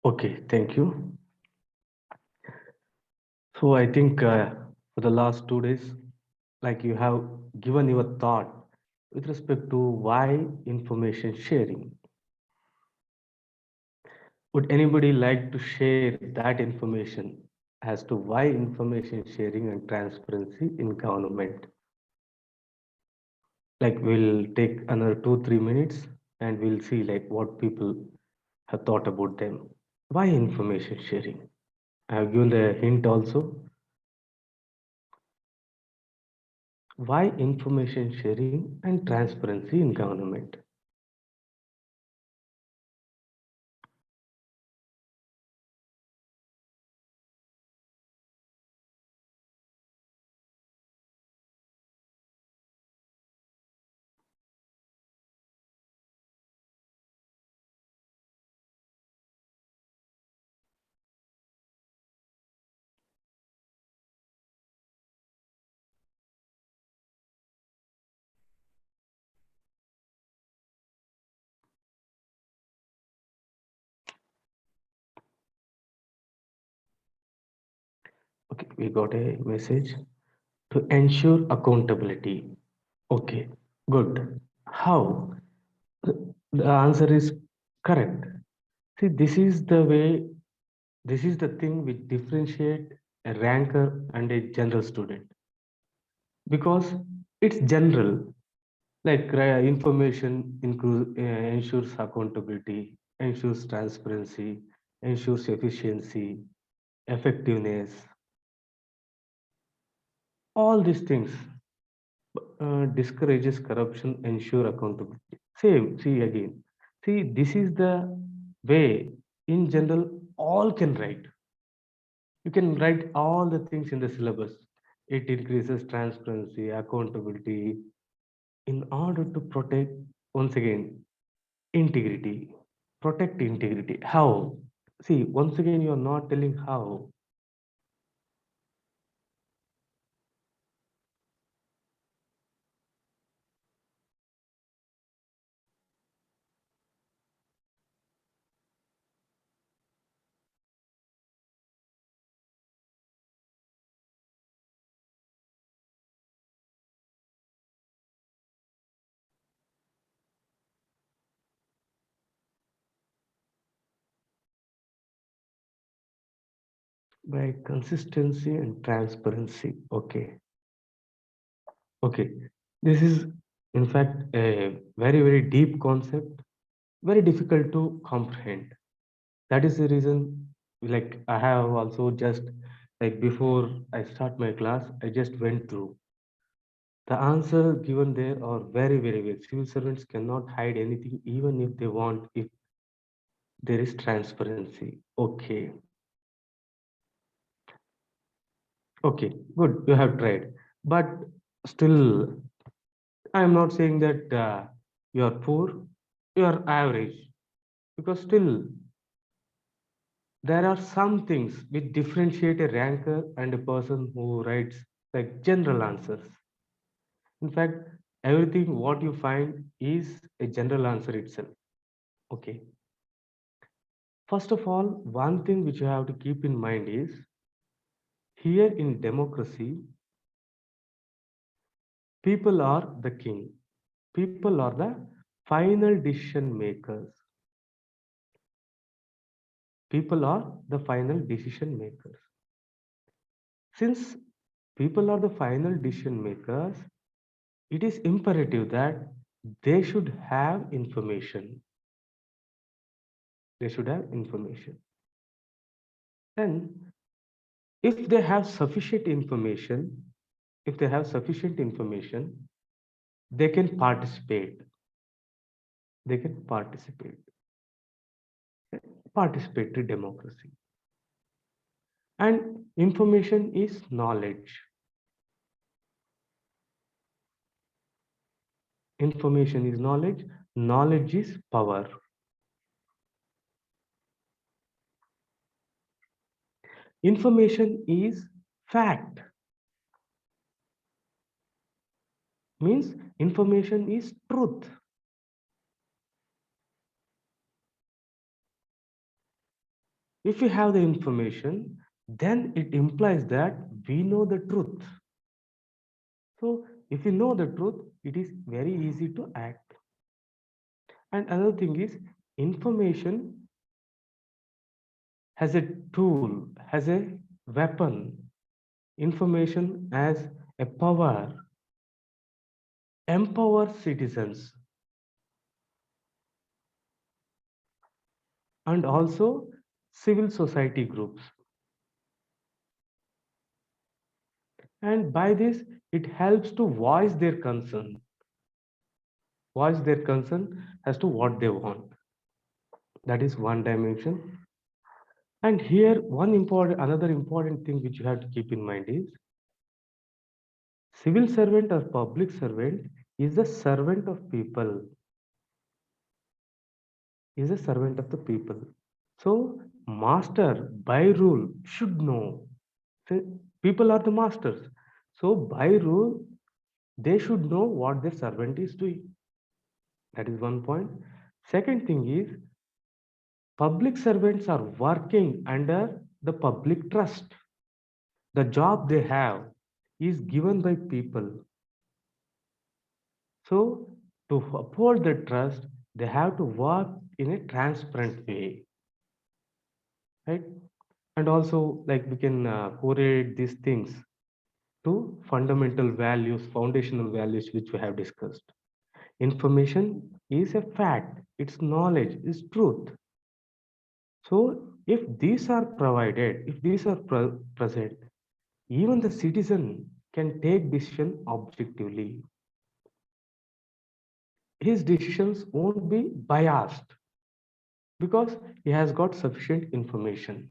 Okay, thank you. So I think for the last 2 days, like you have given your thought with respect to why information sharing. Would anybody like to share that information as to why information sharing and transparency in government? Like we'll take another 2-3 minutes and we'll see like what people have thought about them. Why information sharing? I have given the hint also. Why information sharing and transparency in government? Okay, we got a message to ensure accountability. Okay, good. How? The answer is correct. See, this is the way, this is the thing which differentiate a ranker and a general student because it's general. Like information ensures accountability, ensures transparency, ensures efficiency, effectiveness, all these things discourages corruption, ensure accountability. Same, see again. See, this is the way in general all can write. You can write all the things in the syllabus. It increases transparency, accountability in order to protect, once again, integrity. Protect integrity. How? See, once again, you are not telling how. By consistency and transparency. Okay. Okay. This is, in fact, a very, very deep concept, very difficult to comprehend. That is the reason, like, I have also just, like, before I start my class, I just went through. The answer given there are very, very vague. Civil servants cannot hide anything, even if they want, if there is transparency. Okay. Okay, good. You have tried. But still, I am not saying that you are poor, you are average. Because still, there are some things which differentiate a ranker and a person who writes like general answers. In fact, everything what you find is a general answer itself. Okay. First of all, one thing which you have to keep in mind is here in democracy, people are the king. People are the final decision makers. People are the final decision makers. Since people are the final decision makers, it is imperative that they should have information. They should have information. And if they have sufficient information, if they have sufficient information, they can participate. They can participate. Participatory democracy. And information is knowledge. Information is knowledge. Knowledge is power. Information is fact. Means information is truth. If we have the information, then it implies that we know the truth. So if you know the truth, it is very easy to act. And another thing is, information has a tool, has a weapon. Information as a power, empower citizens, and also civil society groups. And by this, it helps to voice their concern as to what they want. That is one dimension. And here, another important thing which you have to keep in mind is, civil servant or public servant is a servant of people, is a servant of the people. So, master by rule should know. So, people are the masters. So, by rule, they should know what their servant is doing. That is one point. Second thing is, public servants are working under the public trust. The job they have is given by people. So, to uphold the trust, they have to work in a transparent way, right? And also, like we can correlate these things to fundamental values, foundational values which we have discussed. Information is a fact, it's knowledge, it's truth. So, if these are provided, if these are present, even the citizen can take decision objectively. His decisions won't be biased because he has got sufficient information.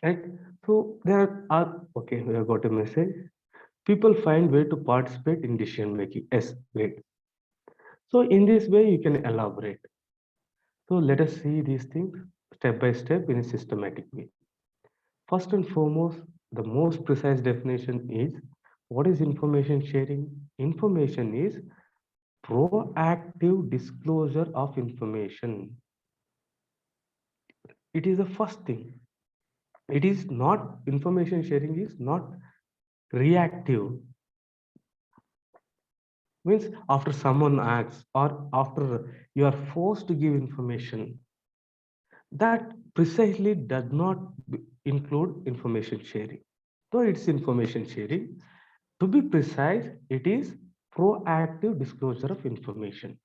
Right? So there are okay, we have got a message. People find way to participate in decision making. Yes, great. So in this way, you can elaborate. So let us see these things step by step in a systematic way. First and foremost, the most precise definition is, what is information sharing? Information is proactive disclosure of information. It is the first thing. It is not, information sharing is not reactive. Means after someone asks or after you are forced to give information, that precisely does not include information sharing. Though it's information sharing, to be precise, it is proactive disclosure of information.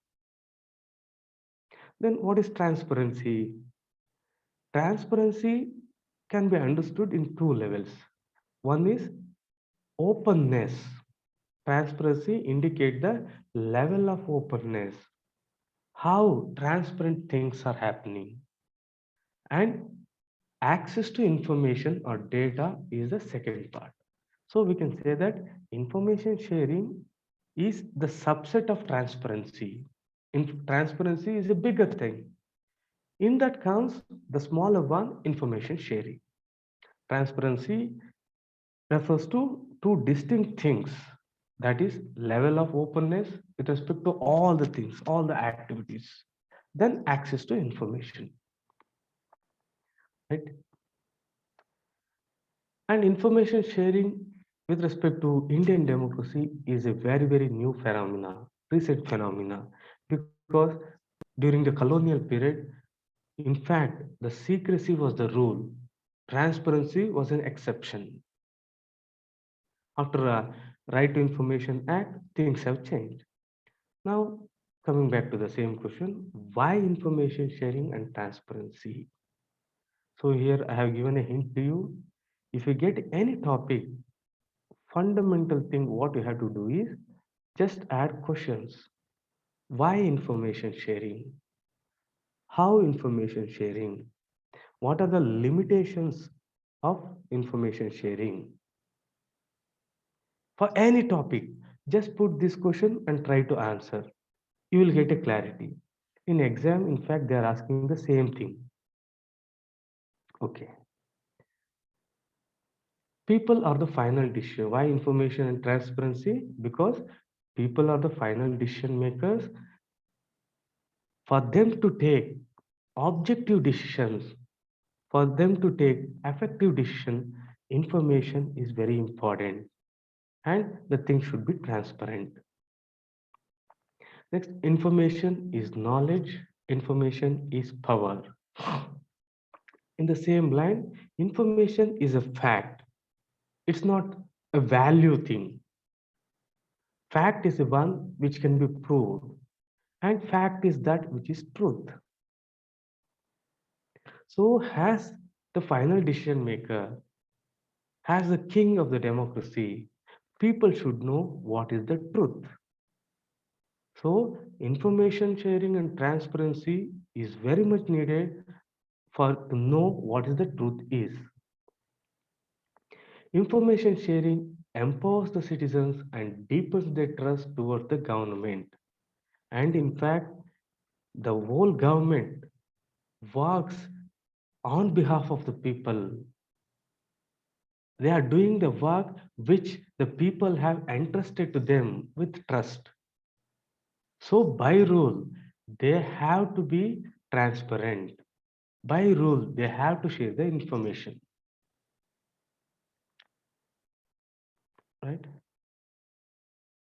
Then what is transparency? Transparency can be understood in two levels. One is openness. Transparency indicate the level of openness, how transparent things are happening. And access to information or data is the second part. So we can say that information sharing is the subset of transparency. Transparency is a bigger thing. In that comes the smaller one, information sharing. Transparency refers to two distinct things, that is level of openness with respect to all the things, all the activities, then access to information, right? And information sharing with respect to Indian democracy is a very, very new phenomena, recent phenomena, because during the colonial period, in fact, the secrecy was the rule, transparency was an exception. After a Right to Information Act, things have changed. Now, coming back to the same question, why information sharing and transparency? So here I have given a hint to you. If you get any topic, fundamental thing what you have to do is just add questions. Why information sharing? How information sharing? What are the limitations of information sharing? For any topic, just put this question and try to answer. You will get a clarity. In exam, in fact, they are asking the same thing. Okay. People are the final decision. Why information and transparency? Because people are the final decision makers. For them to take objective decisions, For them to take effective decision, information is very important and the thing should be transparent. Next, information is knowledge, information is power. In the same line, information is a fact. It's not a value thing. Fact is the one which can be proved, and fact is that which is truth. So, as the final decision maker, as the king of the democracy, people should know what is the truth. So, information sharing and transparency is very much needed for to know what is the truth is. Information sharing empowers the citizens and deepens their trust towards the government. And in fact, the whole government works on behalf of the people. They are doing the work which the people have entrusted to them with trust. So, by rule, they have to be transparent. By rule, they have to share the information. Right?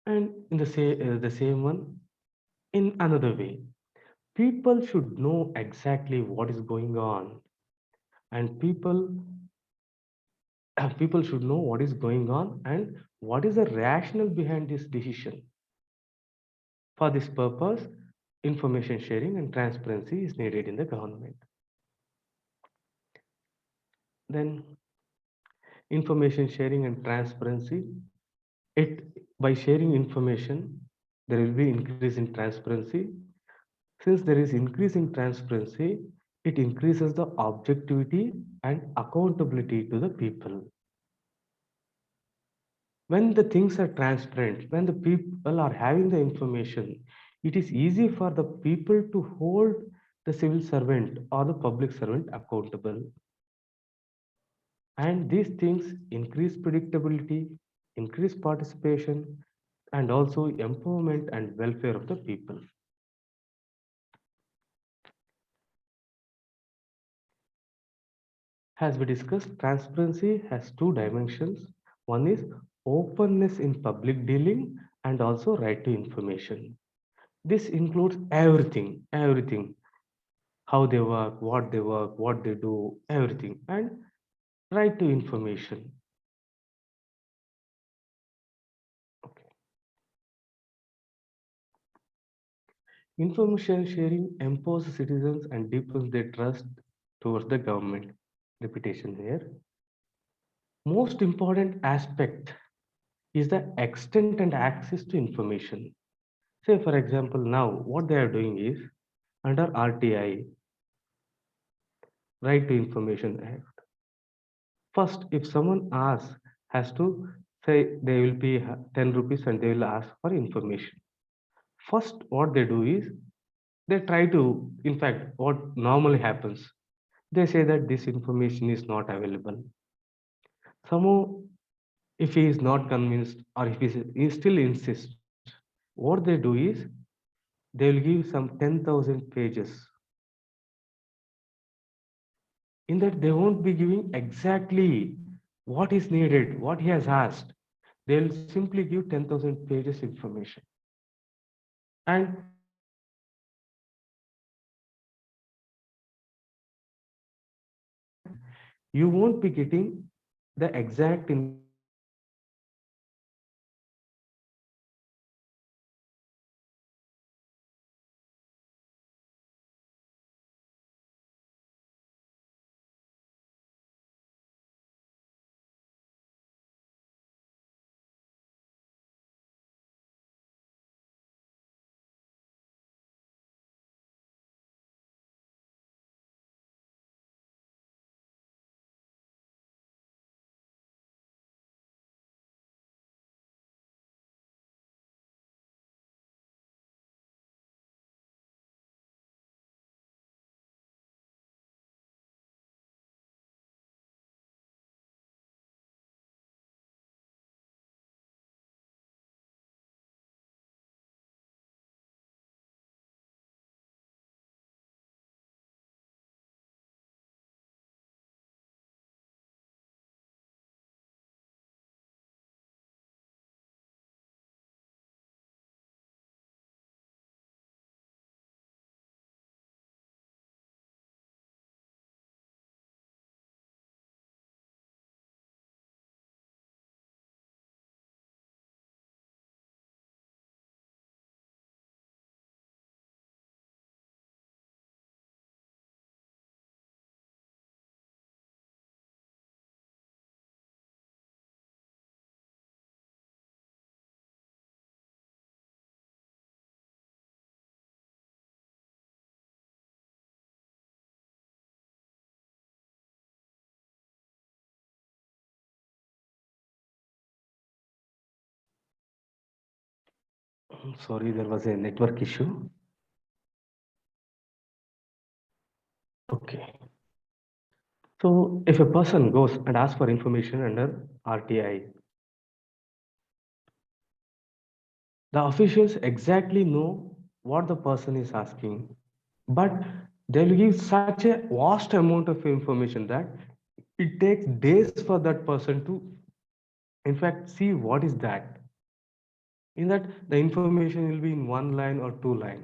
And in the same one, in another way, people should know exactly what is going on, and people should know what is going on and what is the rationale behind this decision. For this purpose, information sharing and transparency is needed in the government. Then, information sharing and transparency, it by sharing information, there will be increase in transparency. Since there is increase in transparency, it increases the objectivity and accountability to the people. When the things are transparent, when the people are having the information, it is easy for the people to hold the civil servant or the public servant accountable. And these things increase predictability, increase participation, and also empowerment and welfare of the people. As we discussed, transparency has two dimensions. One is openness in public dealing and also right to information. This includes everything, how they work, what they do, everything, and right to information. Okay. Information sharing empowers citizens and deepens their trust towards the government. Repetition here. Most important aspect is the extent and access to information. Say, for example, now what they are doing is under RTI, Right to Information Act. First, if someone asks, has to say they will pay 10 rupees and they will ask for information. First, what they do is they try to, in fact, what normally happens, they say that this information is not available. Somehow, if he is not convinced or if he still insists, what they do is they will give some 10,000 pages. In that, they won't be giving exactly what is needed, what he has asked. They'll simply give 10,000 pages information. And you won't be getting the exact information what you have asked. So information sharing empowers the citizens and deepens their trust towards the government. Sorry, there was a network issue. Okay. So if a person goes and asks for information under RTI, the officials exactly know what the person is asking, but they'll give such a vast amount of information that it takes days for that person to, in fact, see what is that. In that, the information will be in one line or two line.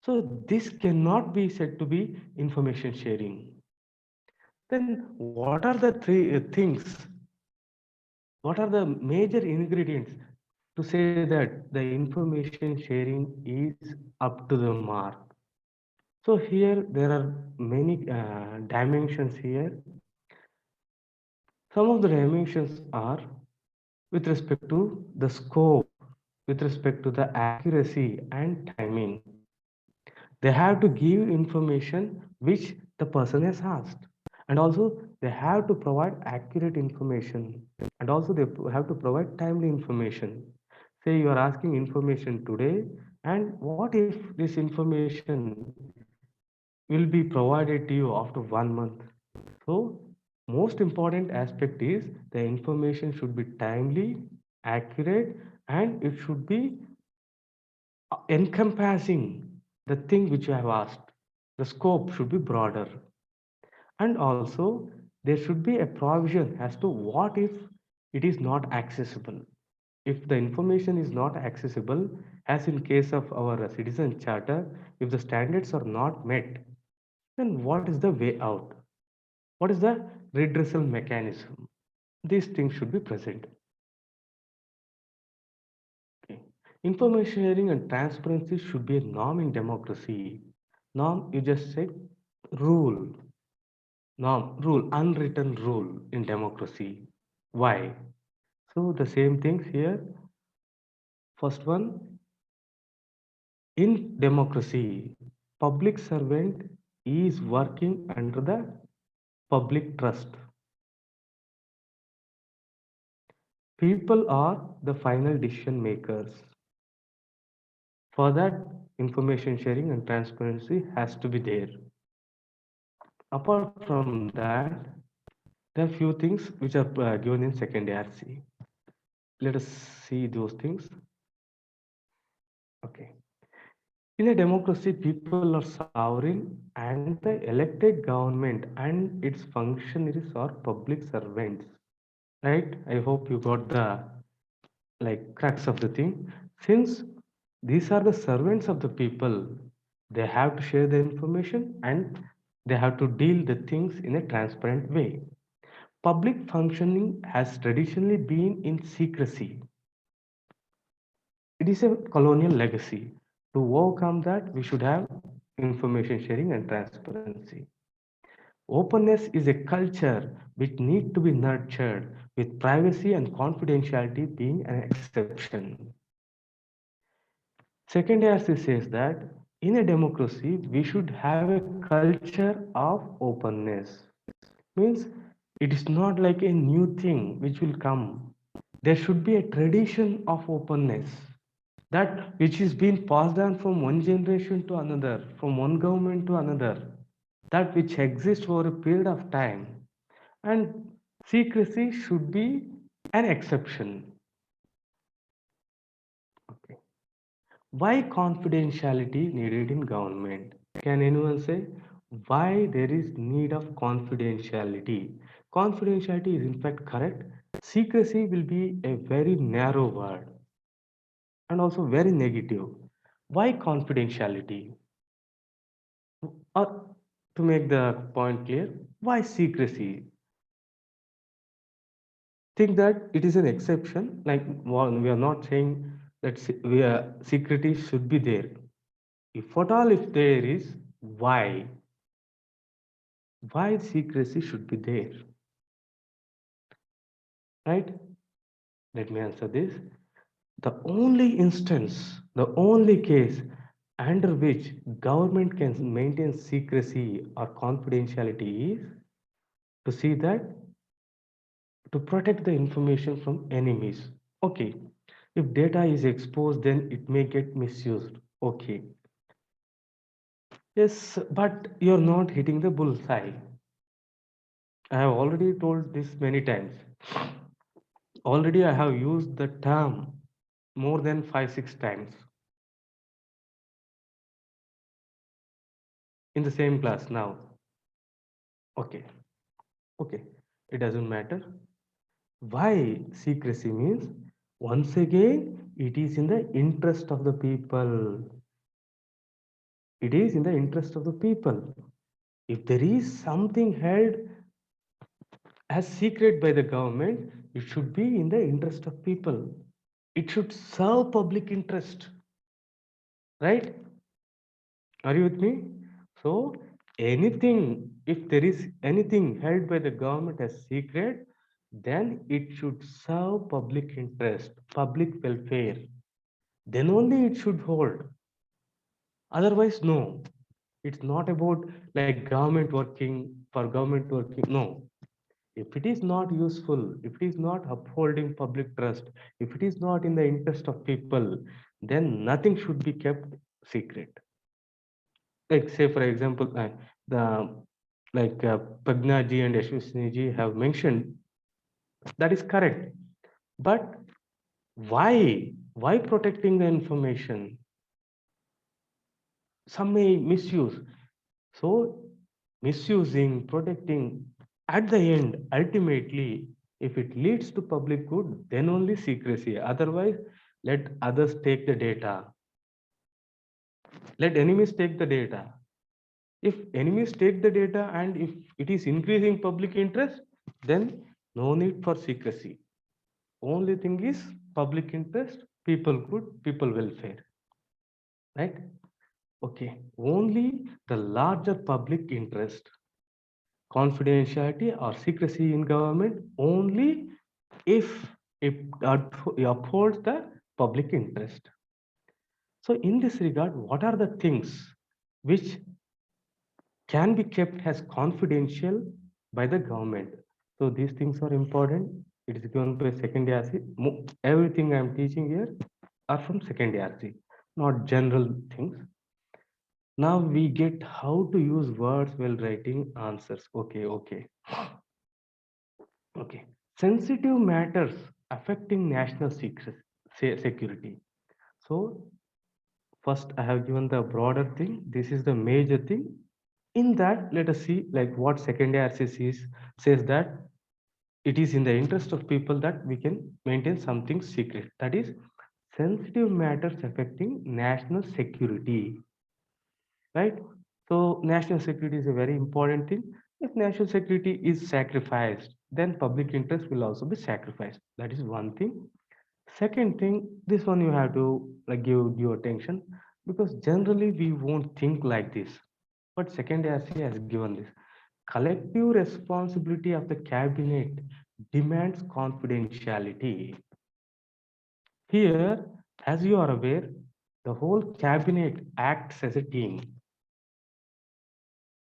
So this cannot be said to be information sharing. Then what are the three things? What are the major ingredients to say that the information sharing is up to the mark? So here there are many dimensions here. Some of the dimensions are with respect to the scope, with respect to the accuracy and timing. They have to give information which the person has asked. And also they have to provide accurate information. And also they have to provide timely information. Say you are asking information today, and what if this information will be provided to you after 1 month? So most important aspect is the information should be timely, accurate, and it should be encompassing the thing which you have asked. The scope should be broader. And also, there should be a provision as to what if it is not accessible. If the information is not accessible, as in case of our citizen charter, if the standards are not met, then what is the way out? What is the redressal mechanism? These things should be present. Okay. Information sharing and transparency should be a norm in democracy. Norm, you just say rule. Norm, rule, unwritten rule in democracy. Why? So the same things here. First one, in democracy, public servant is working under the public trust. People are the final decision makers. For that, information sharing and transparency has to be there. Apart from that, there are few things which are given in second ARC. Let us see those things. Okay. In a democracy, people are sovereign and the elected government and its functionaries are public servants. Right? I hope you got the crux of the thing. Since these are the servants of the people, they have to share the information and they have to deal the things in a transparent way. Public functioning has traditionally been in secrecy. It is a colonial legacy. To overcome that, we should have information sharing and transparency. Openness is a culture which needs to be nurtured, with privacy and confidentiality being an exception. Second ARC says that in a democracy, we should have a culture of openness. Means it is not like a new thing which will come. There should be a tradition of openness, that which is being passed on from one generation to another, from one government to another, that which exists over a period of time. And secrecy should be an exception. Okay. Why confidentiality needed in government? Can anyone say why there is need of confidentiality? Confidentiality is in fact correct. Secrecy will be a very narrow word and also very negative. Why confidentiality? Or to make the point clear, why secrecy? Think that it is an exception. Like we are not saying that security should be there. If at all, if there is, why? Why secrecy should be there? Right? Let me answer this. The only instance, the only case under which government can maintain secrecy or confidentiality is to see that to protect the information from enemies. Okay, If data is exposed, then it may get misused. Okay. Yes, but you're not hitting the bullseye. I have already told this many times. Already I have used the term more than 5, 6 times in the same class now. Okay, okay, it doesn't matter. Why secrecy means, once again, it is in the interest of the people. It is in the interest of the people. If there is something held as secret by the government, it should be in the interest of people. It should serve public interest, right? Are you with me? So anything, if there is anything held by the government as secret, then it should serve public interest, public welfare. Then only it should hold. Otherwise, no. It's not about like government working for government working. No. If it is not useful, if it is not upholding public trust, if it is not in the interest of people, then nothing should be kept secret. Like say for example, the like Pagna ji and Yashwini ji have mentioned, that is correct. But why protecting the information? Some may misuse. So misusing, protecting, at the end, ultimately, if it leads to public good, then only secrecy. Otherwise, let others take the data. Let enemies take the data. If enemies take the data and if it is increasing public interest, then no need for secrecy. Only thing is public interest, people good, people welfare. Right? Okay. Only the larger public interest, confidentiality or secrecy in government, only if it upholds the public interest. So in this regard, what are the things which can be kept as confidential by the government? So these things are important. It is given by second RC. Everything I am teaching here are from second RC, not general things. Now we get how to use words while writing answers. Okay, okay, okay. Sensitive matters affecting national security. So first I have given the broader thing. This is the major thing. In that, let us see like what second RC says that it is in the interest of people that we can maintain something secret. That is sensitive matters affecting national security, right? So national security is a very important thing. If national security is sacrificed, then public interest will also be sacrificed. That is one thing. Second thing, this one you have to like give due attention, because generally we won't think like this. But second RC has given this. Collective responsibility of the cabinet demands confidentiality. Here, as you are aware, the whole cabinet acts as a team.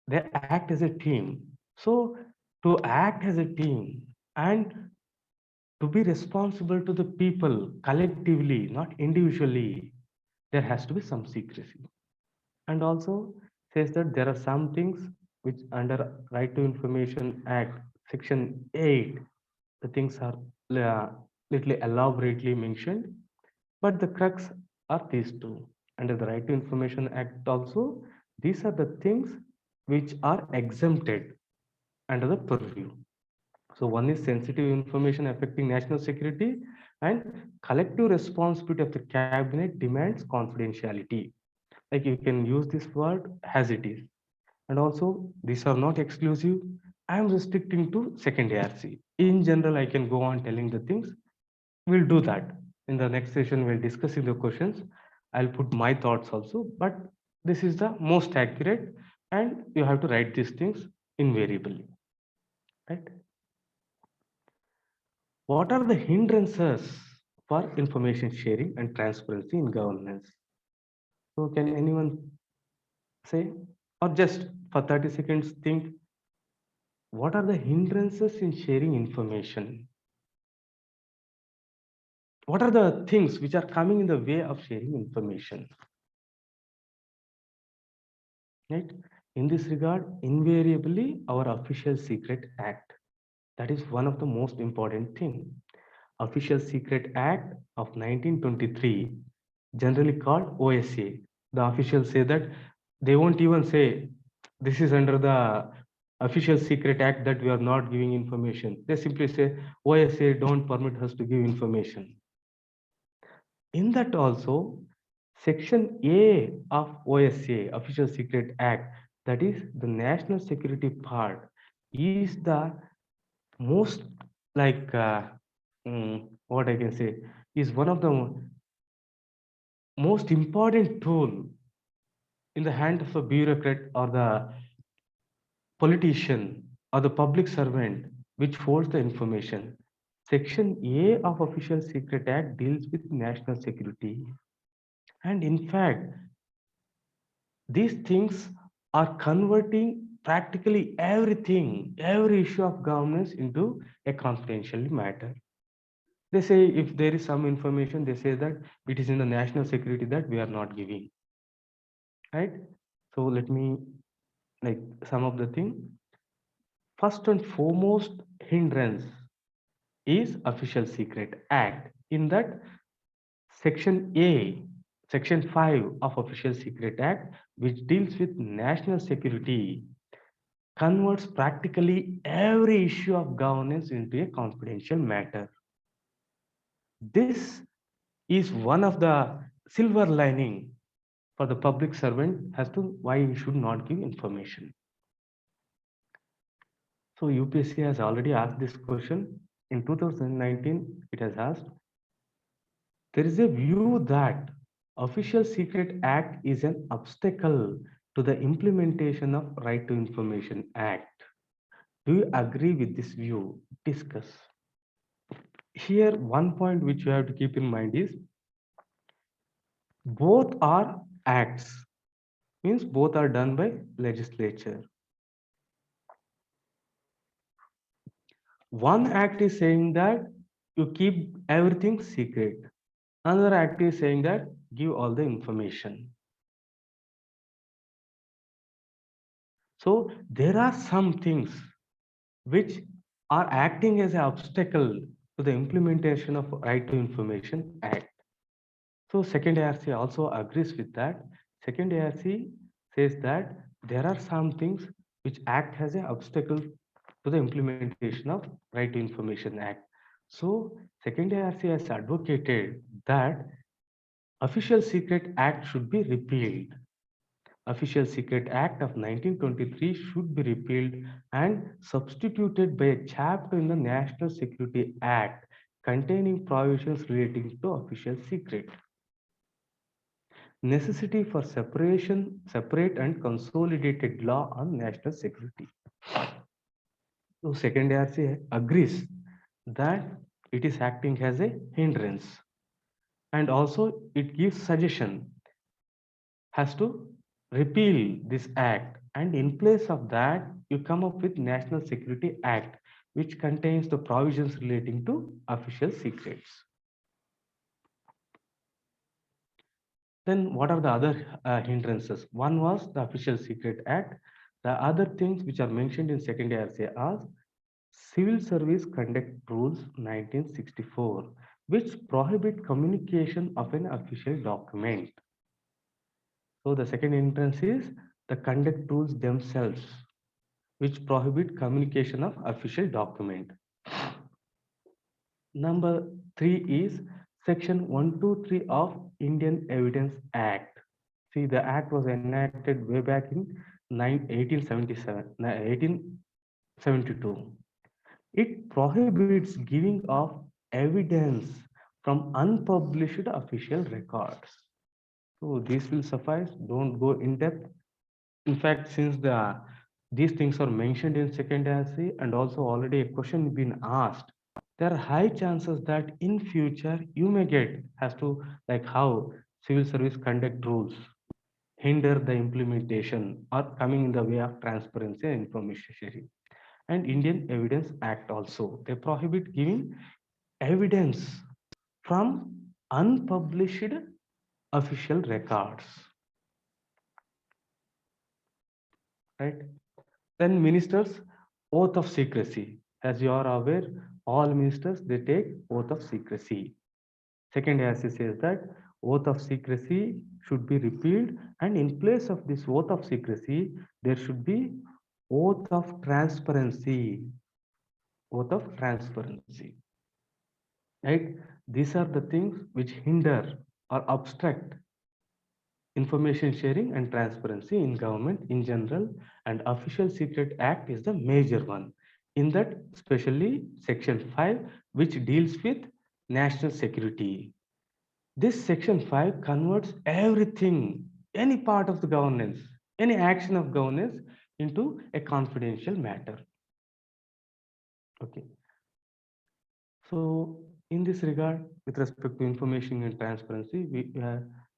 They act as a team. So to act as a team and to be responsible to the people collectively, not individually, there has to be some secrecy. And also says that there are some things which under Right to Information Act, Section 8, the things are little elaborately mentioned, but the crux are these two. Under the Right to Information Act also, these are the things which are exempted under the purview. So one is sensitive information affecting national security, and collective responsibility of the cabinet demands confidentiality. Like you can use this word as it is. And also these are not exclusive. I am restricting to second ARC. In general, I can go on telling the things. We'll do that. In the next session, we'll discuss in the questions. I'll put my thoughts also, but this is the most accurate and you have to write these things invariably, right? What are the hindrances for information sharing and transparency in governance? So can anyone say, or just for 30 seconds think, what are the hindrances in sharing information? what are the things which are coming in the way of sharing information, right? In this regard, invariably our Official Secret Act, that is one of the most important thing. Official Secret Act of 1923, generally called OSA. The officials say that they won't even say this is under the Official Secret Act that we are not giving information. They simply say OSA don't permit us to give information. In that also, Section A of OSA, Official Secret Act, that is the national security part, is the most like what I can say is one of the most important tool in the hand of a bureaucrat or the politician or the public servant which holds the information. Section A of Official Secret Act deals with national security. And in fact, these things are converting practically everything, every issue of governance into a confidential matter. They say if there is some information, they say that it is in the national security that we are not giving, right? So let me like some of the thing. First and foremost hindrance is Official Secret Act. In that Section A, Section 5 of Official Secret Act, which deals with national security, converts practically every issue of governance into a confidential matter. This is one of the silver lining for the public servant as to why he should not give information. So UPSC has already asked this question. In 2019, it has asked, there is a view that Official Secret Act is an obstacle to the implementation of Right to Information Act. Do you agree with this view? Discuss. Here, one point which you have to keep in mind is both are acts, means both are done by legislature. One act is saying that you keep everything secret. Another act is saying that give all the information. So there are some things which are acting as an obstacle to the implementation of Right to Information Act. So second ARC also agrees with that. Second ARC says that there are some things which act as an obstacle to the implementation of Right to Information Act. So second ARC has advocated that Official Secret Act should be repealed. Official Secret Act of 1923 should be repealed and substituted by a chapter in the National Security Act containing provisions relating to official secret. Necessity for separate and consolidated law on national security. So second ARC agrees that it is acting as a hindrance, and also it gives suggestion has to repeal this act, and in place of that you come up with National Security Act, which contains the provisions relating to official secrets. Then what are the other hindrances? One was the Official Secret Act. The other things which are mentioned in second ARC are Civil Service Conduct Rules 1964, which prohibit communication of an official document. So the second hindrance is the conduct rules themselves, which prohibit communication of official document. Number 3 is Section 123 of Indian Evidence Act. See, the act was enacted way back in 1872. It prohibits giving of evidence from unpublished official records. So this will suffice. Don't go in depth. In fact, since these things are mentioned in second essay and also already a question been asked, there are high chances that in future you may get as to like how civil service conduct rules hinder the implementation or coming in the way of transparency and information sharing. And Indian Evidence Act also, they prohibit giving evidence from unpublished official records, right? Then ministers oath of secrecy. As you are aware, all ministers they take oath of secrecy. Second, as he says that oath of secrecy should be repealed, and in place of this oath of secrecy, there should be oath of transparency. Oath of transparency, right? These are the things which hinder or obstruct information sharing and transparency in government in general, and official secret act is the major one in that, especially section 5, which deals with national security. This section 5 converts everything, any part of the governance, any action of governance into a confidential matter. Okay. So in this regard, with respect to information and transparency, we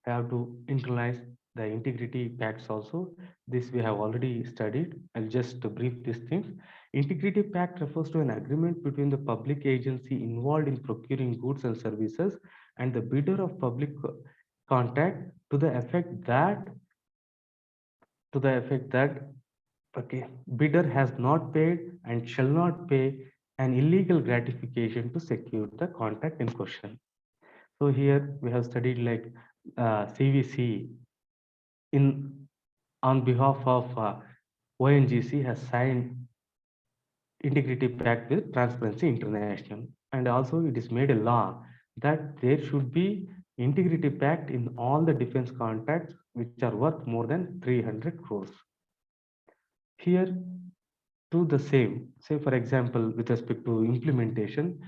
have to internalize the integrity pacts also. This we have already studied. I'll just brief these things. Integrity pact refers to an agreement between the public agency involved in procuring goods and services and the bidder of public contract to the effect that okay, bidder has not paid and shall not pay an illegal gratification to secure the contract in question. So here we have studied like CVC in on behalf of ONGC has signed integrity pact with Transparency International, and also it is made a law that there should be integrity pact in all the defense contracts which are worth more than 300 crores. Here to the same. Say, for example, with respect to implementation,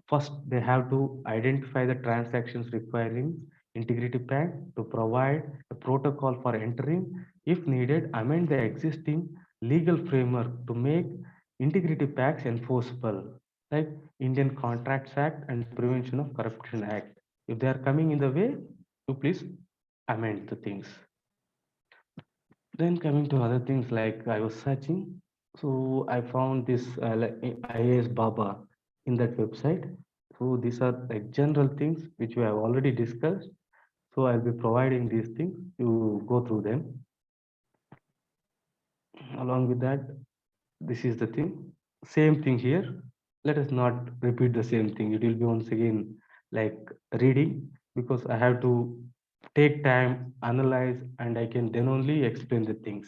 first they have to identify the transactions requiring integrity pack to provide a protocol for entering, if needed, amend the existing legal framework to make integrity packs enforceable, like Indian Contracts Act and Prevention of Corruption Act. If they are coming in the way, you please amend the things. Then coming to other things, like I was searching, so I found this like IAS Baba in that website. So these are like general things which we have already discussed. So I'll be providing these things. You go through them. Along with that, this is the thing. Same thing here. Let us not repeat the same thing. It will be once again like reading, because I have to take time, analyze, and I can then only explain the things.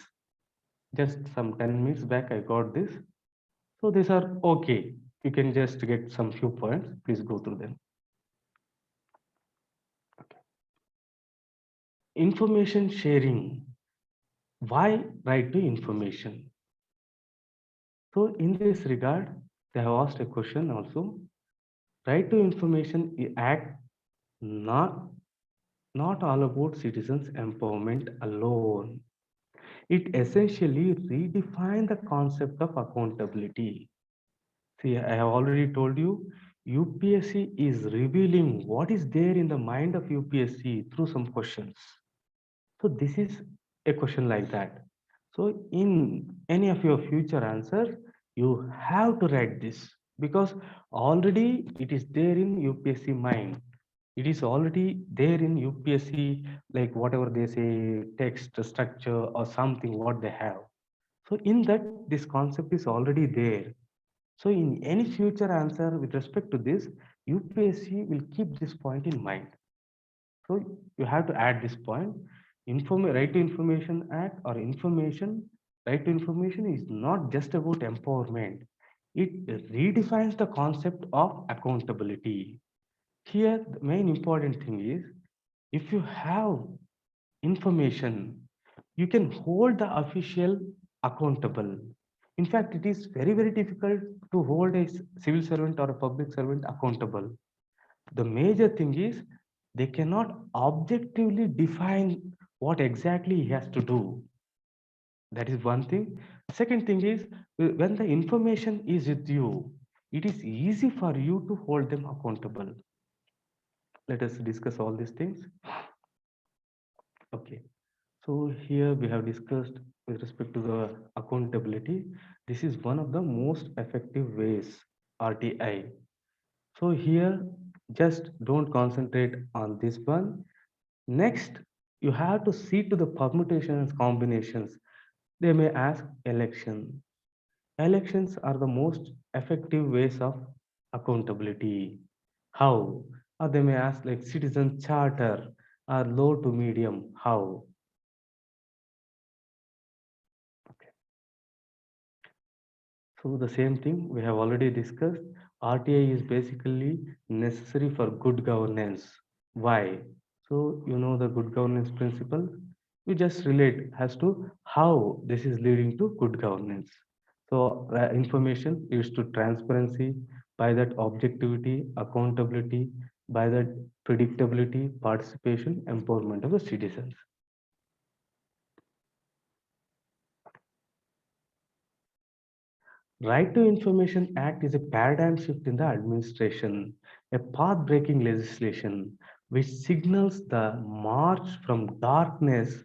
Just some 10 minutes back, I got this. So these are okay. You can just get some few points. Please go through them. Okay. Information sharing. Why right to information? So in this regard, they have asked a question also. Right to information act not not all about citizens empowerment alone. It essentially redefined the concept of accountability. See, I have already told you, UPSC is revealing what is there in the mind of UPSC through some questions. So this is a question like that. So in any of your future answers, you have to write this, because already it is there in UPSC mind. It is already there in UPSC, like whatever they say, text structure or something what they have. So in that, this concept is already there. So in any future answer with respect to this, UPSC will keep this point in mind. So you have to add this point. Right to Information Act or right to information is not just about empowerment. It redefines the concept of accountability. Here, the main important thing is, if you have information, you can hold the official accountable. In fact, it is very, very difficult to hold a civil servant or a public servant accountable. The major thing is they cannot objectively define what exactly he has to do. That is one thing. Second thing is, when the information is with you, it is easy for you to hold them accountable. Let us discuss all these things. Okay. So here we have discussed with respect to the accountability. This is one of the most effective ways, RTI. So here Just don't concentrate on this one. Next, you have to see to the permutations combinations. They may ask election. Elections are the most effective ways of accountability. How? Or they may ask like citizen charter or low to medium. How? Okay. So the same thing we have already discussed. RTI is basically necessary for good governance. Why? So you know the good governance principle. We just relate as to how this is leading to good governance. So information leads to transparency, by that objectivity, accountability, by that predictability, participation, empowerment of the citizens. Right to Information Act is a paradigm shift in the administration, a path-breaking legislation which signals the march from darkness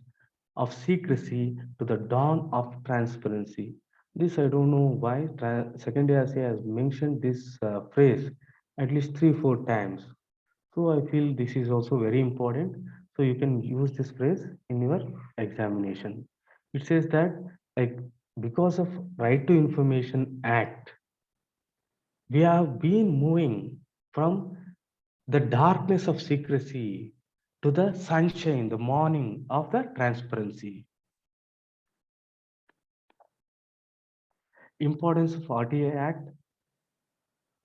of secrecy to the dawn of transparency. This I don't know why Second ARC has mentioned this phrase at least 3 4 times. So I feel this is also very important. So you can use this phrase in your examination. It says that like because of Right to Information Act, we have been moving from the darkness of secrecy to the sunshine, the morning of the transparency. Importance of RTI Act.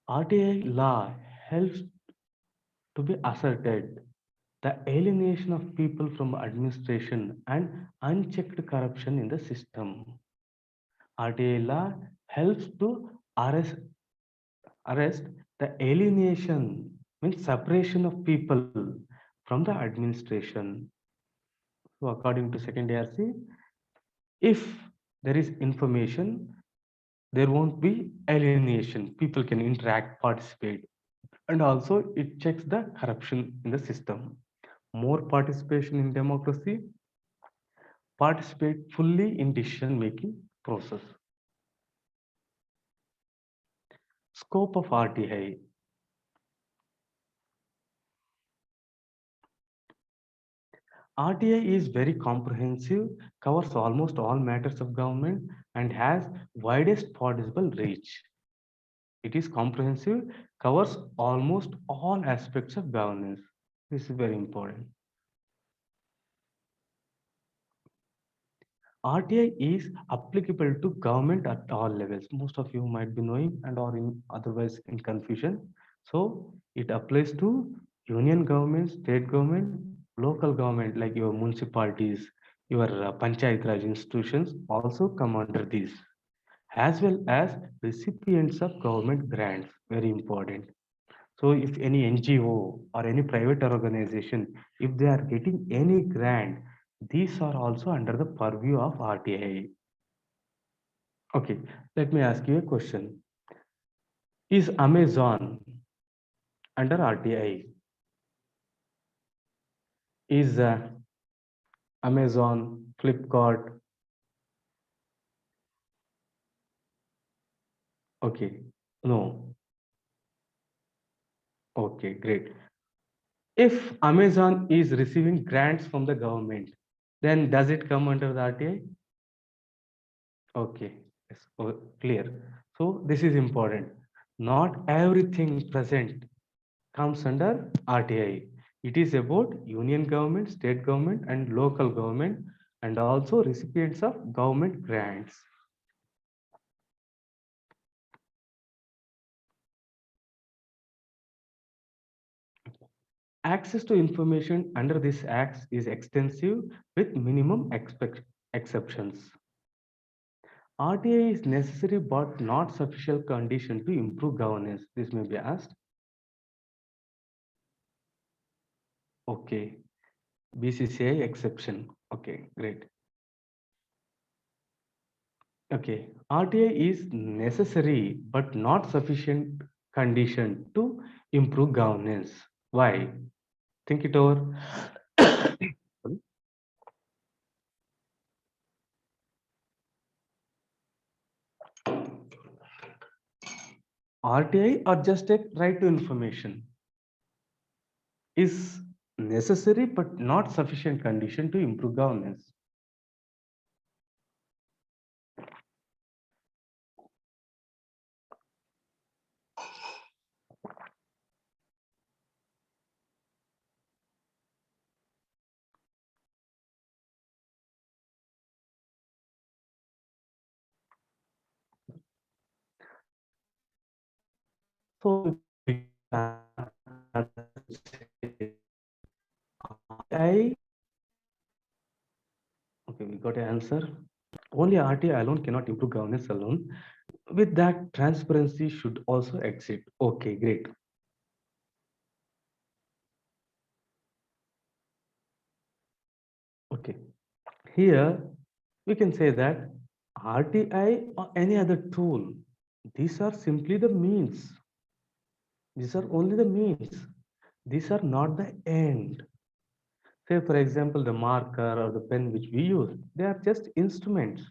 RTI law helps to be asserted the alienation of people from administration and unchecked corruption in the system. RTI law helps to arrest the alienation, means separation of people from the administration. So according to second ARC, if there is information, there won't be alienation. People can interact, participate, and also it checks the corruption in the system. More participation in democracy, participate fully in decision making process. Scope of RTI. RTI is very comprehensive, covers almost all matters of government, and has widest possible reach. It is comprehensive, covers almost all aspects of governance. This is very important. RTI is applicable to government at all levels. Most of you might be knowing and or in otherwise in confusion. So it applies to union government, state government, local government like your municipalities, your panchayat raj institutions also come under this, as well as recipients of government grants. Very important. So if any NGO or any private organization, if they are getting any grant, these are also under the purview of RTI. Okay, let me ask you a question. Is Amazon under RTI? Is Amazon, Flipkart? Okay, no. Okay, great. If Amazon is receiving grants from the government, then does it come under the RTI? Okay, yes, clear. So this is important. Not everything present comes under RTI. It is about union government, state government, and local government, and also recipients of government grants. Access to information under this Act is extensive with minimum exceptions. RTI is necessary but not sufficient condition to improve governance. This may be asked. Okay, BCCI exception. Okay, great. Okay, RTI is necessary but not sufficient condition to improve governance. Why? Think it over. RTI or just a right to information? is necessary but not sufficient condition to improve governance. So I okay, we got an answer. Only RTI alone cannot improve governance alone. With that, transparency should also exist. Okay, great. Okay, here we can say that RTI or any other tool, these are simply the means. These are only the means. These are not the end. Say, for example, the marker or the pen which we use, they are just instruments.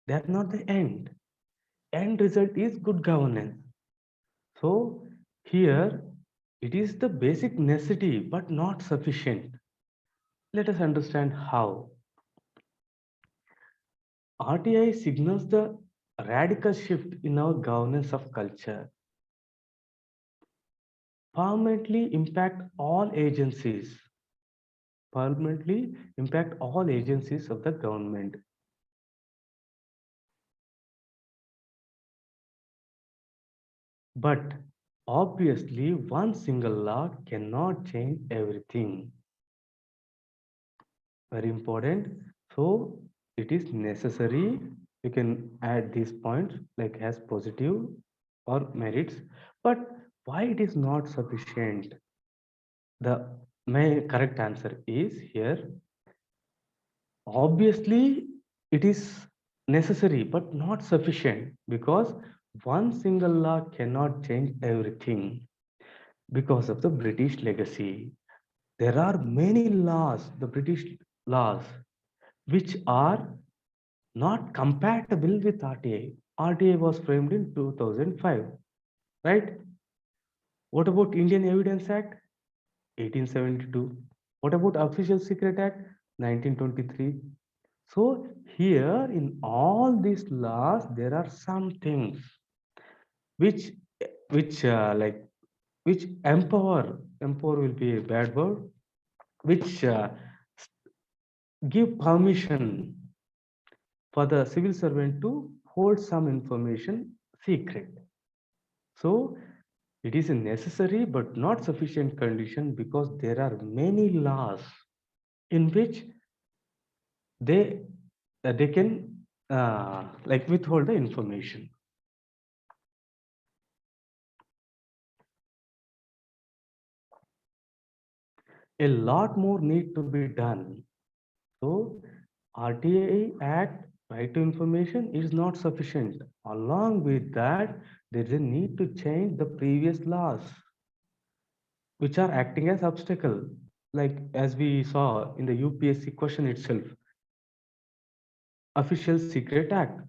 They are not the end. End result is good governance. So here it is the basic necessity but not sufficient. Let us understand how. RTI signals the radical shift in our governance of culture, permanently impact all agencies, permanently impact all agencies of the government. But obviously, one single law cannot change everything. Very important. So it is necessary. You can add these points like as positive or merits. But why it is not sufficient? The my correct answer is here. Obviously, it is necessary but not sufficient because one single law cannot change everything because of the British legacy. There are many laws, the British laws, which are not compatible with RTI. RTI was framed in 2005, right? What about Indian Evidence Act 1872? What about Official Secret Act 1923? So here in all these laws, there are some things which which like which empower will be a bad word, which give permission for the civil servant to hold some information secret. So it is a necessary but not sufficient condition because there are many laws in which they they can like withhold the information. A lot more need to be done. So RTI Act right to information is not sufficient. Along with that, there is a need to change the previous laws which are acting as obstacle. Like as we saw in the UPSC question itself, Official Secret Act,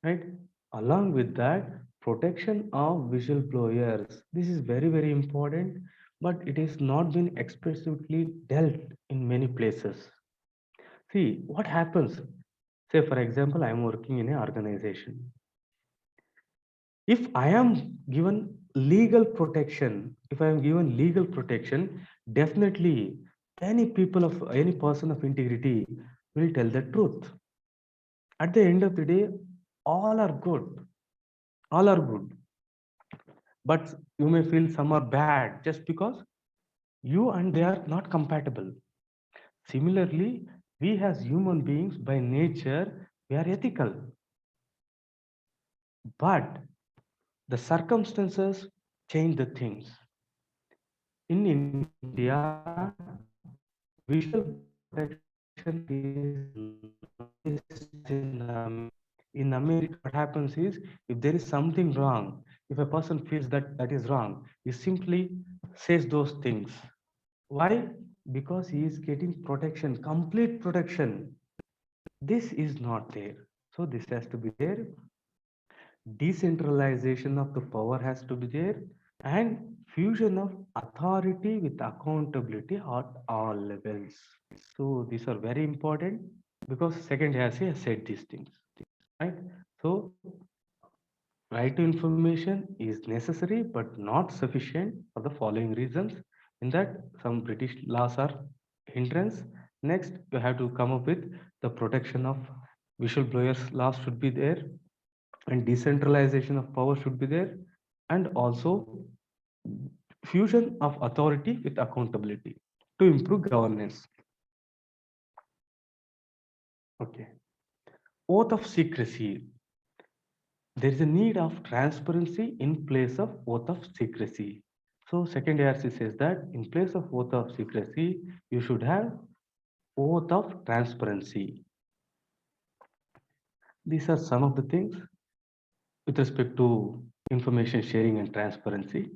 right? Along with that, protection of whistleblowers. This is very, very important, but it is not been explicitly dealt in many places. See, what happens? Say, for example, I am working in an organization. If I am given legal protection, if I am given legal protection, definitely any people of any person of integrity will tell the truth. At the end of the day, all are good. All are good. But you may feel some are bad just because you and they are not compatible. Similarly, we as human beings by nature, we are ethical. But the circumstances change the things. In India, visual protection is in America. What happens is if there is something wrong, if a person feels that that is wrong, he simply says those things. Why? Because he is getting protection, complete protection. This is not there. So this has to be there. Decentralization of the power has to be there. and fusion of authority with accountability at all levels. So these are very important because second has said these things, right? So right to information is necessary but not sufficient for the following reasons. In that, some British laws are hindrance. Next, you have to come up with the protection of whistleblowers laws should be there, and decentralization of power should be there, and also fusion of authority with accountability to improve governance. Okay. Oath of secrecy. There is a need of transparency in place of oath of secrecy. So second ARC says that in place of oath of secrecy, you should have oath of transparency. These are some of the things with respect to information sharing and transparency.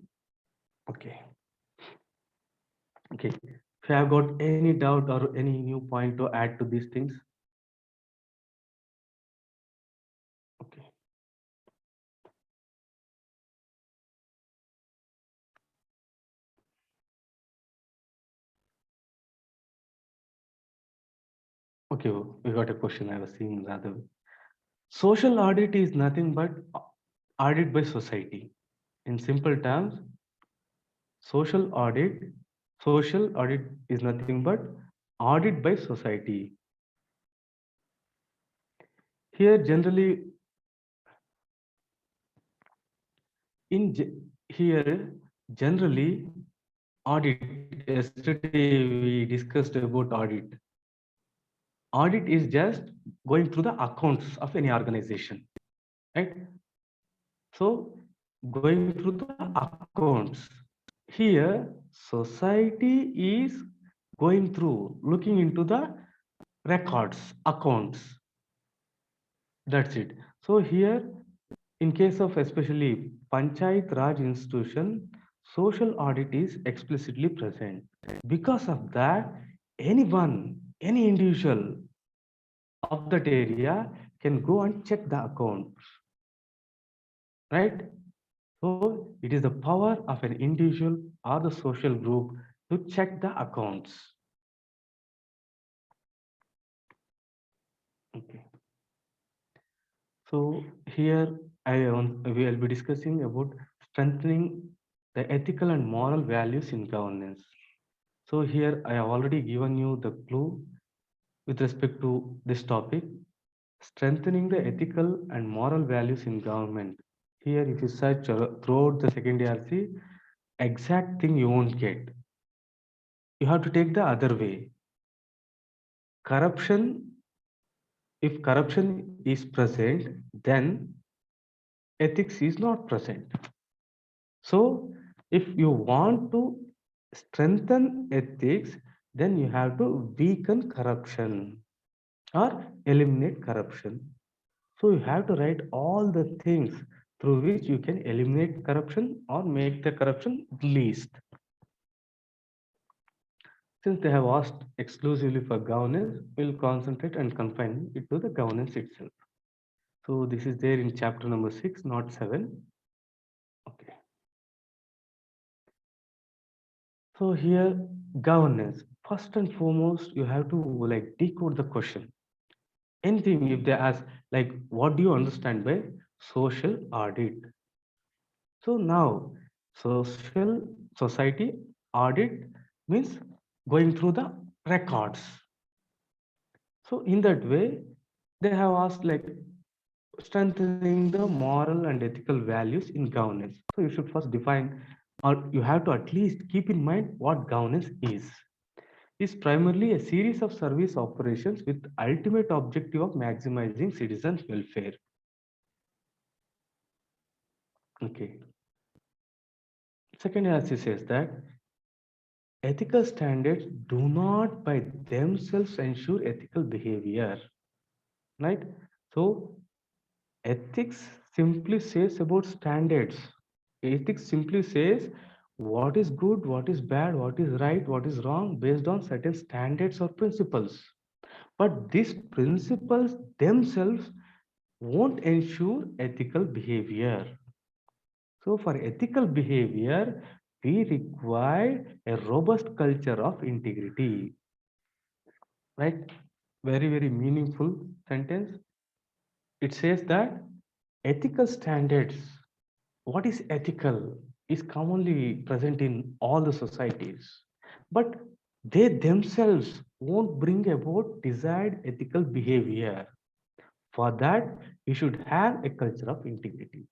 Okay. Okay. If you have got any doubt or any new point to add to these things, okay. Okay, we got a question I was seeing rather. Social audit is nothing but audit by society. In simple terms, social audit, social audit is nothing but audit by society. Here generally here generally audit. Yesterday we discussed about audit. Audit is just going through the accounts of any organization, right? So going through the accounts. Here, society is going through, looking into the records, accounts. That's it. So here, in case of especially Panchayat Raj institution, social audit is explicitly present. Because of that, anyone, any individual of that area can go and check the accounts, right? So it is the power of an individual or the social group to check the accounts. Okay. So here we will be discussing about strengthening the ethical and moral values in governance. So here I have already given you the clue with respect to this topic, strengthening the ethical and moral values in government. Here, if you search throughout the second ARC, exact thing you won't get. You have to take the other way. Corruption, if corruption is present, then ethics is not present. So, if you want to strengthen ethics, then you have to weaken corruption or eliminate corruption. So, you have to write all the things through which you can eliminate corruption or make the corruption least. Since they have asked exclusively for governance, we'll concentrate and confine it to the governance itself. So this is there in chapter number 6, not 7. Okay. So here, governance. First and foremost, you have to like decode the question. Anything if they ask, like, what do you understand by social audit? So now, social society audit means going through the records. So in that way, they have asked like strengthening the moral and ethical values in governance. So you should first define, or you have to at least keep in mind what governance is. Is primarily a series of service operations with ultimate objective of maximizing citizens' welfare. Okay. Second, as he says that ethical standards do not by themselves ensure ethical behavior, right? So ethics simply says about standards. Ethics simply says what is good, what is bad, what is right, what is wrong based on certain standards or principles. But these principles themselves won't ensure ethical behavior. So for ethical behavior, we require a robust culture of integrity, right? Very, very meaningful sentence. It says that ethical standards, what is ethical, is commonly present in all the societies, but they themselves won't bring about desired ethical behavior. For that, we should have a culture of integrity.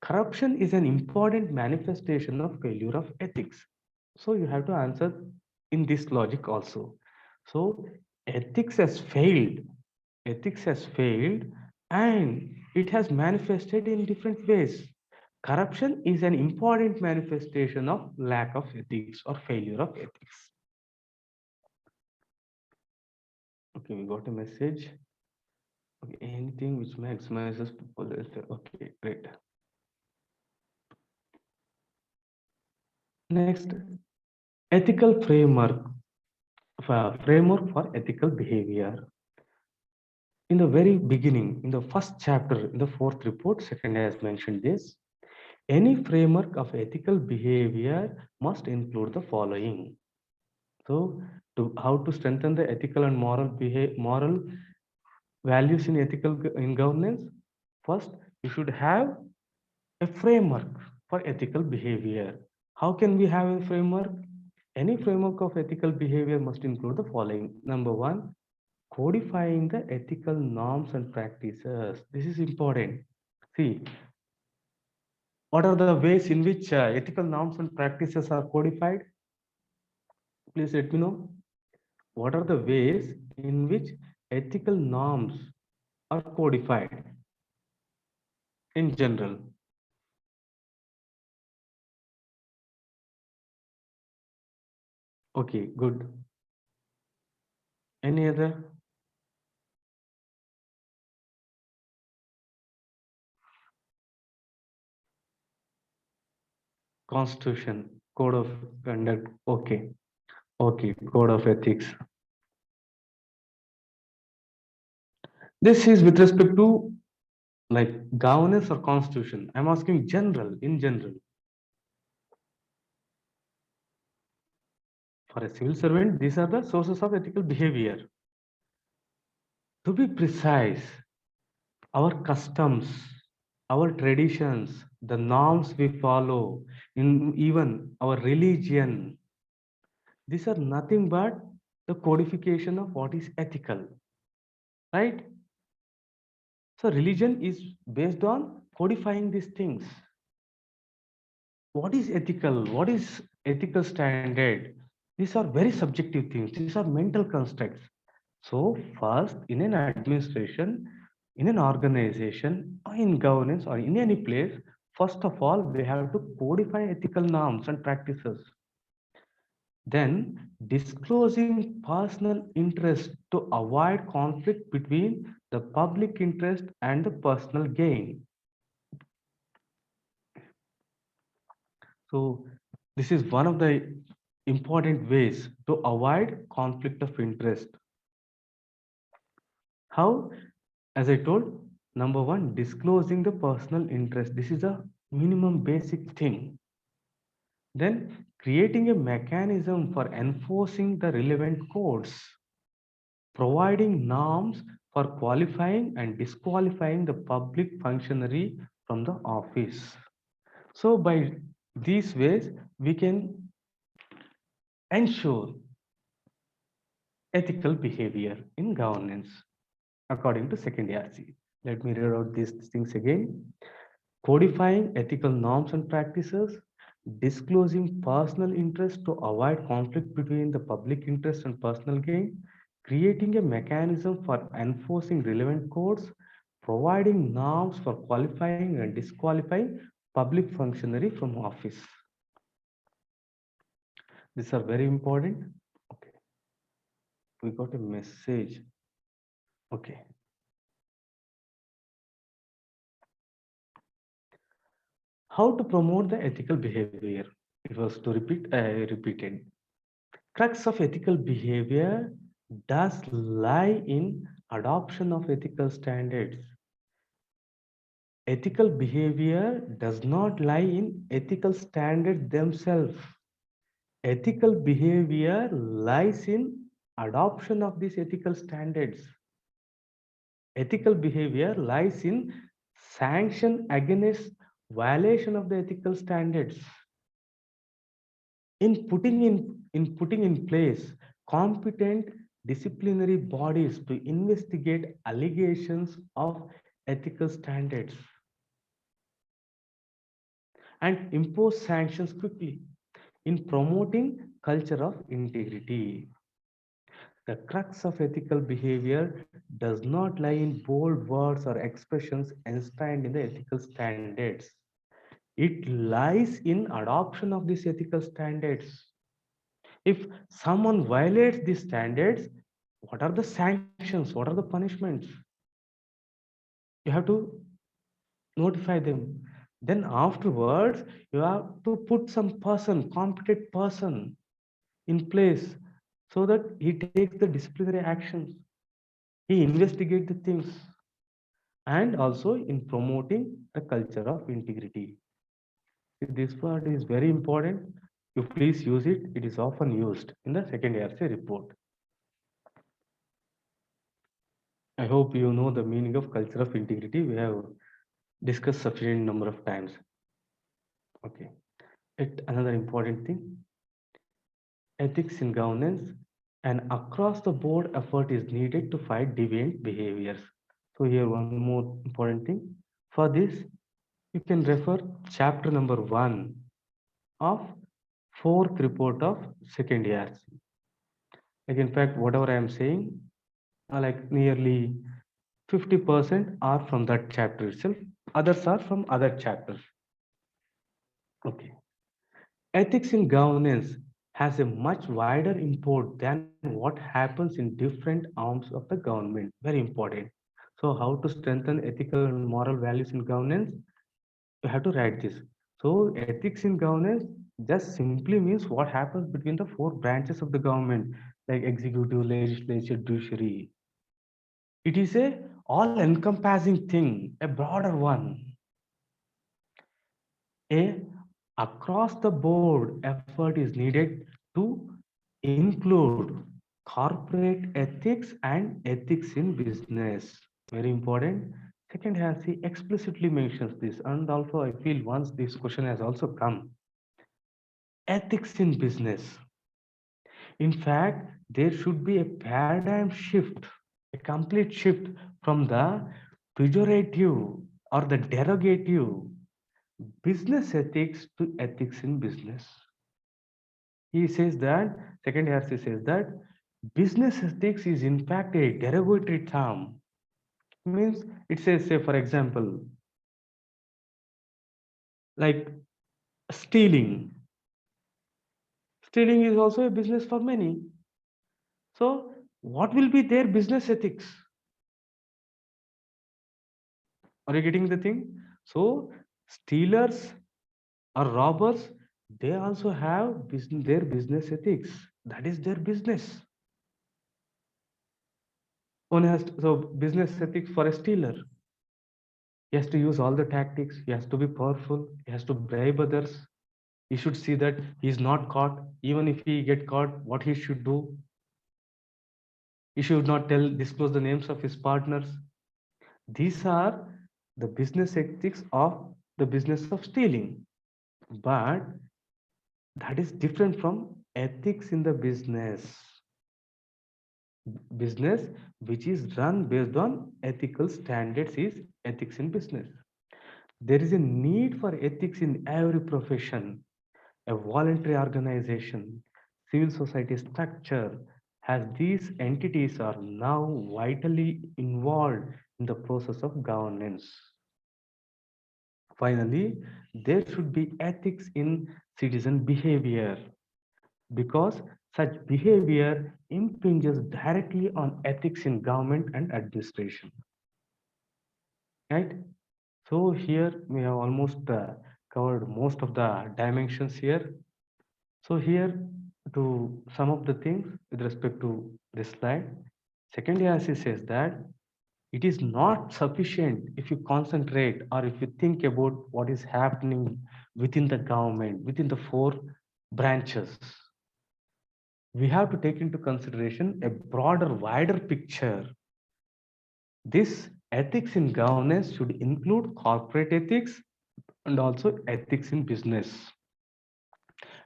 Corruption is an important manifestation of failure of ethics. So you have to answer in this logic also. So ethics has failed. Ethics has failed and it has manifested in different ways. Corruption is an important manifestation of lack of ethics or failure of ethics. Okay, we got a message. Okay, anything which maximizes people welfare. Okay, great. Next, ethical framework for ethical behavior. In the very beginning, in the first chapter, in the fourth report, second has mentioned this. Any framework of ethical behavior must include the following. So, how to strengthen the ethical and moral values in in governance? First, you should have a framework for ethical behavior. How can we have a framework? Any framework of ethical behavior must include the following. Number one, codifying the ethical norms and practices. This is important. See, what are the ways in which ethical norms and practices are codified? Please let me know. What are the ways in which ethical norms are codified in general? Okay, good. Any other? Constitution, code of conduct. Okay, okay, code of ethics. This is with respect to like governance or constitution. I'm asking general, in general. For a civil servant, these are the sources of ethical behavior. To be precise, our customs, our traditions, the norms we follow, in even our religion, these are nothing but the codification of what is ethical, right? So religion is based on codifying these things. What is ethical? What is ethical standard? These are very subjective things. These are mental constructs. So first, in an administration, in an organization, or in governance, or in any place, first of all, we have to codify ethical norms and practices. Then, disclosing personal interest to avoid conflict between the public interest and the personal gain. So, this is one of the important ways to avoid conflict of interest. How? As I told, number one, disclosing the personal interest. This is a minimum basic thing. Then creating a mechanism for enforcing the relevant codes, providing norms for qualifying and disqualifying the public functionary from the office. So by these ways, we can ensure ethical behavior in governance according to second ARC. Let me read out these things again. Codifying ethical norms and practices, disclosing personal interest to avoid conflict between the public interest and personal gain, creating a mechanism for enforcing relevant codes, providing norms for qualifying and disqualifying public functionary from office. These are very important. Okay, we got a message. Okay. How to promote the ethical behavior? It was to repeat, I repeated. Crux of ethical behavior does lie in adoption of ethical standards. Ethical behavior does not lie in ethical standards themselves. Ethical behavior lies in adoption of these ethical standards. Ethical behavior lies in sanction against violation of the ethical standards. In putting in place competent disciplinary bodies to investigate allegations of ethical standards and impose sanctions quickly, in promoting culture of integrity. The crux of ethical behavior does not lie in bold words or expressions enshrined in the ethical standards. It lies in adoption of these ethical standards. If someone violates these standards, what are the sanctions? What are the punishments? You have to notify them. Then afterwards, you have to put some person, competent person in place so that he takes the disciplinary actions. He investigates the things and also in promoting the culture of integrity. This word is very important. You please use it. It is often used in the second RC report. I hope you know the meaning of culture of integrity. We have discussed sufficient number of times. Okay. Another important thing, ethics in governance, and across the board effort is needed to fight deviant behaviors. So here one more important thing. For this, you can refer chapter number 1 of fourth report of second years. Like in fact, whatever I am saying, like nearly 50% are from that chapter itself. Others are from other chapters. Okay. Ethics in governance has a much wider import than what happens in different arms of the government. Very important. So, how to strengthen ethical and moral values in governance? You have to write this. So, ethics in governance just simply means what happens between the four branches of the government, like executive, legislature, judiciary. It is a all-encompassing thing, a broader one. A across the board effort is needed to include corporate ethics and ethics in business. Very important. Second has he explicitly mentions this, and also I feel once this question has also come. Ethics in business. In fact, there should be a paradigm shift, a complete shift from the pejorative or the derogative business ethics to ethics in business. He says that, second he says that business ethics is in fact a derogatory term. Means it says, say, for example, like stealing. Stealing is also a business for many. So, what will be their business ethics? Are you getting the thing? So, stealers or robbers, they also have their business ethics. That is their business. One has to, so business ethics for a stealer. He has to use all the tactics. He has to be powerful. He has to bribe others. He should see that he is not caught. Even if he get caught, what he should do? He should not disclose the names of his partners. These are the business ethics of the business of stealing. But that is different from ethics in the business which is run based on ethical standards is ethics in business. There is a need for ethics in every profession. A voluntary organization, civil society structure, as these entities are now vitally involved in the process of governance. Finally, there should be ethics in citizen behavior, because such behavior impinges directly on ethics in government and administration. Right? So here we have almost covered most of the dimensions here. So here to sum up the things with respect to this slide, second ERC says that It is not sufficient if you concentrate or if you think about what is happening within the government, within the four branches. We have to take into consideration a broader, wider picture. This ethics in governance should include corporate ethics and also ethics in business.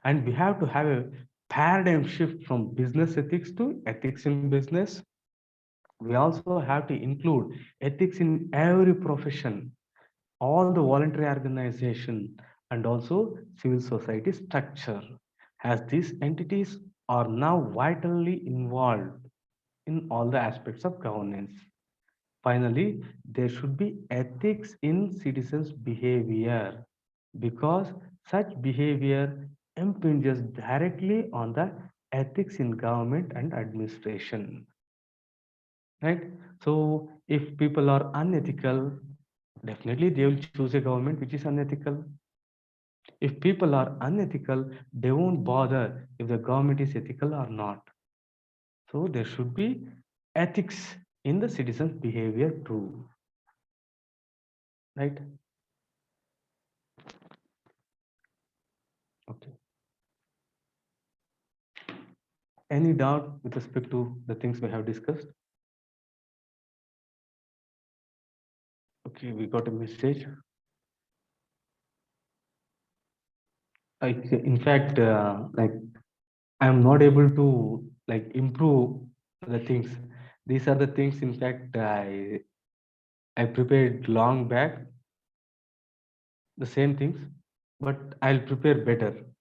And we have to have a paradigm shift from business ethics to ethics in business. We also have to include ethics in every profession, all the voluntary organization, and also civil society structure, as these entities are now vitally involved in all the aspects of governance. Finally, there should be ethics in citizens' behavior because such behavior impinges directly on the ethics in government and administration. Right? So, if people are unethical, definitely they will choose a government which is unethical. If people are unethical, they won't bother if the government is ethical or not. So, there should be ethics in the citizens' behavior too. Right? Okay. Any doubt with respect to the things we have discussed? Okay, we got a message. In fact, like I'm not able to like improve the things. These are the things. In fact, I prepared long back the same things, but I'll prepare better.